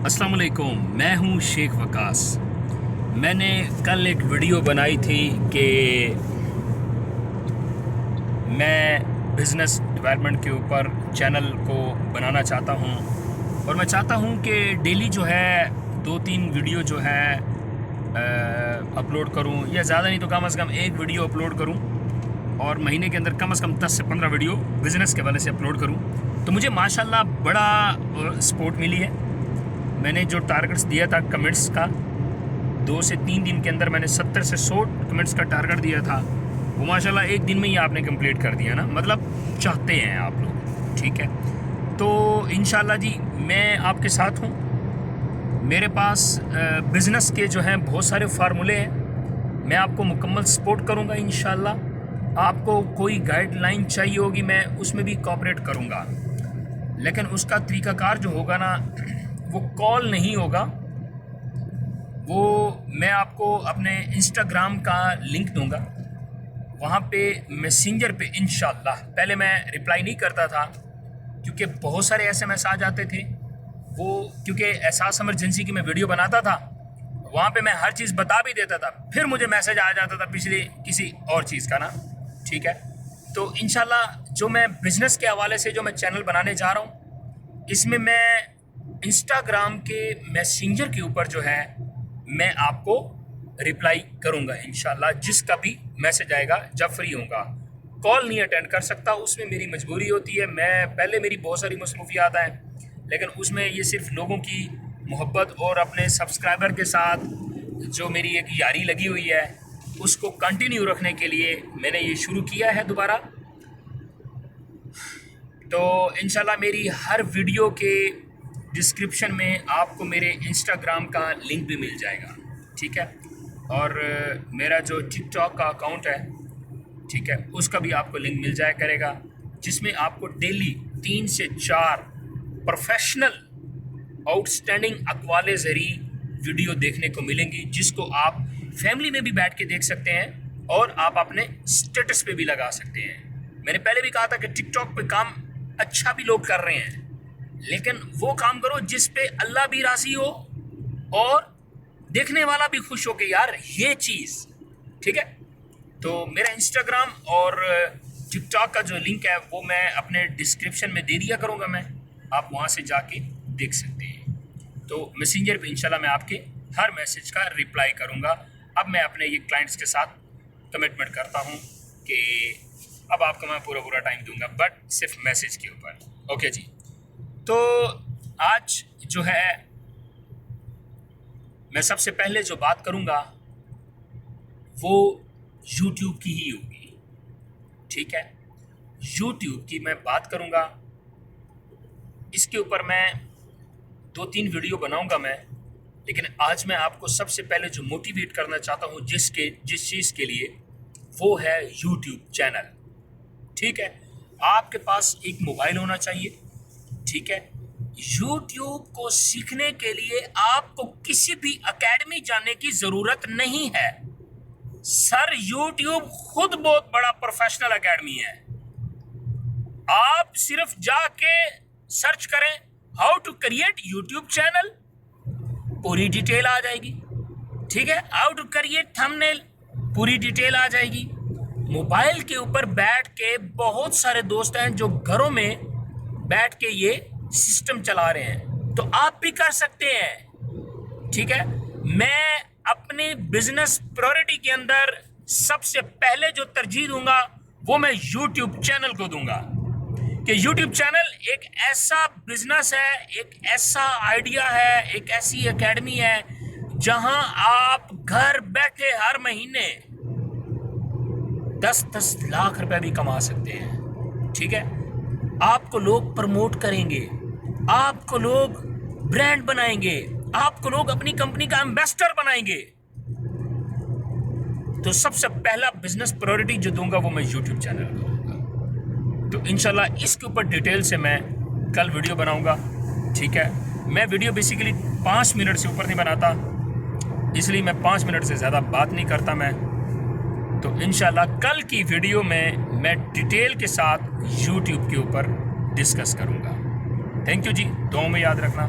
अस्सलाम वालेकुम, मैं हूँ शेख वकास। मैंने कल एक वीडियो बनाई थी कि मैं बिज़नेस डेवलपमेंट के ऊपर चैनल को बनाना चाहता हूँ और मैं चाहता हूँ कि डेली जो है 2-3 वीडियो जो है अपलोड करूँ, या ज़्यादा नहीं तो कम से कम एक वीडियो अपलोड करूँ और महीने के अंदर कम से कम 10 से 15 वीडियो बिज़नेस के हवाले से अपलोड करूँ। तो मुझे माशाल्लाह बड़ा सपोर्ट मिली है। मैंने जो टारगेट्स दिया था कमेंट्स का, 2 से 3 दिन के अंदर मैंने 70 से 100 कमेंट्स का टारगेट दिया था, वो माशाल्लाह एक दिन में ही आपने कंप्लीट कर दिया ना। मतलब चाहते हैं आप लोग, ठीक है। तो इंशाल्लाह जी मैं आपके साथ हूँ। मेरे पास बिज़नेस के जो हैं बहुत सारे फार्मूले हैं, मैं आपको मुकम्मल सपोर्ट करूँगा इंशाल्लाह। आपको कोई गाइडलाइन चाहिए होगी मैं उसमें भी कोऑपरेट करूँगा, लेकिन उसका तरीक़ाकार जो होगा ना वो कॉल नहीं होगा। वो मैं आपको अपने इंस्टाग्राम का लिंक दूंगा, वहाँ पे मैसेंजर पे इंशाल्लाह। पहले मैं रिप्लाई नहीं करता था क्योंकि बहुत सारे एसएमएस आ जाते थे, वो क्योंकि एहसास इमरजेंसी की मैं वीडियो बनाता था, वहाँ पे मैं हर चीज़ बता भी देता था, फिर मुझे मैसेज आ जाता था पिछली किसी और चीज़ का ना, ठीक है। तो इंशाल्लाह जो मैं बिज़नेस के हवाले से जो मैं चैनल बनाने जा रहा हूँ, इसमें मैं इंस्टाग्राम के मैसेंजर के ऊपर जो है मैं आपको रिप्लाई करूंगा इंशाल्लाह। जिसका भी मैसेज आएगा जब फ्री होगा, कॉल नहीं अटेंड कर सकता, उसमें मेरी मजबूरी होती है। मैं पहले मेरी बहुत सारी मसरूफियात हैं, लेकिन उसमें ये सिर्फ लोगों की मोहब्बत और अपने सब्सक्राइबर के साथ जो मेरी एक यारी लगी हुई है उसको कंटिन्यू रखने के लिए मैंने ये शुरू किया है दोबारा। तो इंशाल्लाह मेरी हर वीडियो के डिस्क्रिप्शन में आपको मेरे इंस्टाग्राम का लिंक भी मिल जाएगा, ठीक है। और मेरा जो टिकटॉक का अकाउंट है, ठीक है, उसका भी आपको लिंक मिल जाया करेगा, जिसमें आपको डेली 3 से 4 प्रोफेशनल आउटस्टैंडिंग अक़वाले ज़री वीडियो देखने को मिलेंगी, जिसको आप फैमिली में भी बैठ के देख सकते हैं और आप अपने स्टेटस पे भी लगा सकते हैं। मैंने पहले भी कहा था कि टिकटॉक पे काम अच्छा भी लोग कर रहे हैं, लेकिन वो काम करो जिस पे अल्लाह भी राज़ी हो और देखने वाला भी खुश हो कि यार ये चीज़, ठीक है। तो मेरा इंस्टाग्राम और टिकटॉक का जो लिंक है वो मैं अपने डिस्क्रिप्शन में दे दिया करूँगा, मैं आप वहाँ से जाके देख सकते हैं। तो मैसेंजर पे इंशाल्लाह मैं आपके हर मैसेज का रिप्लाई करूँगा। अब मैं अपने ये क्लाइंट्स के साथ कमिटमेंट करता हूँ कि अब आपको मैं पूरा टाइम दूंगा, बट सिर्फ मैसेज के ऊपर। ओके जी। तो आज जो है मैं सबसे पहले जो बात करूंगा वो YouTube की ही होगी, ठीक है। YouTube की मैं बात करूंगा, इसके ऊपर मैं 2-3 वीडियो बनाऊंगा मैं, लेकिन आज मैं आपको सबसे पहले जो मोटिवेट करना चाहता हूं जिस चीज़ के लिए, वो है YouTube चैनल, ठीक है। आपके पास एक मोबाइल होना चाहिए, ठीक है। YouTube को सीखने के लिए आपको किसी भी एकेडमी जाने की ज़रूरत नहीं है सर। YouTube खुद बहुत बड़ा प्रोफेशनल एकेडमी है। आप सिर्फ जाके सर्च करें how to create YouTube channel, पूरी डिटेल आ जाएगी, ठीक है। हाउ टू क्रिएट थंबनेल, पूरी डिटेल आ जाएगी। मोबाइल के ऊपर बैठ के बहुत सारे दोस्त हैं जो घरों में बैठ के ये सिस्टम चला रहे हैं, तो आप भी कर सकते हैं, ठीक है। मैं अपने बिजनेस प्रायोरिटी के अंदर सबसे पहले जो तरजीह दूंगा वो मैं YouTube चैनल को दूंगा, कि YouTube चैनल एक ऐसा बिजनेस है, एक ऐसा आइडिया है, एक ऐसी एकेडमी है जहां आप घर बैठे हर महीने 10-10 लाख रुपए भी कमा सकते हैं, ठीक है। आपको लोग प्रमोट करेंगे, आपको लोग ब्रांड बनाएंगे, आपको लोग अपनी कंपनी का एम्बेसडर बनाएंगे। तो सबसे पहला बिजनेस प्रायोरिटी जो दूंगा वो मैं YouTube चैनल को दूंगा। तो इंशाल्लाह इसके ऊपर डिटेल से मैं कल वीडियो बनाऊंगा, ठीक है। मैं वीडियो बेसिकली 5 मिनट से ऊपर नहीं बनाता, इसलिए मैं 5 मिनट से ज़्यादा बात नहीं करता मैं। तो इंशाल्लाह कल की वीडियो में मैं डिटेल के साथ YouTube के ऊपर डिस्कस करूंगा। थैंक यू जी, दुआओं में याद रखना।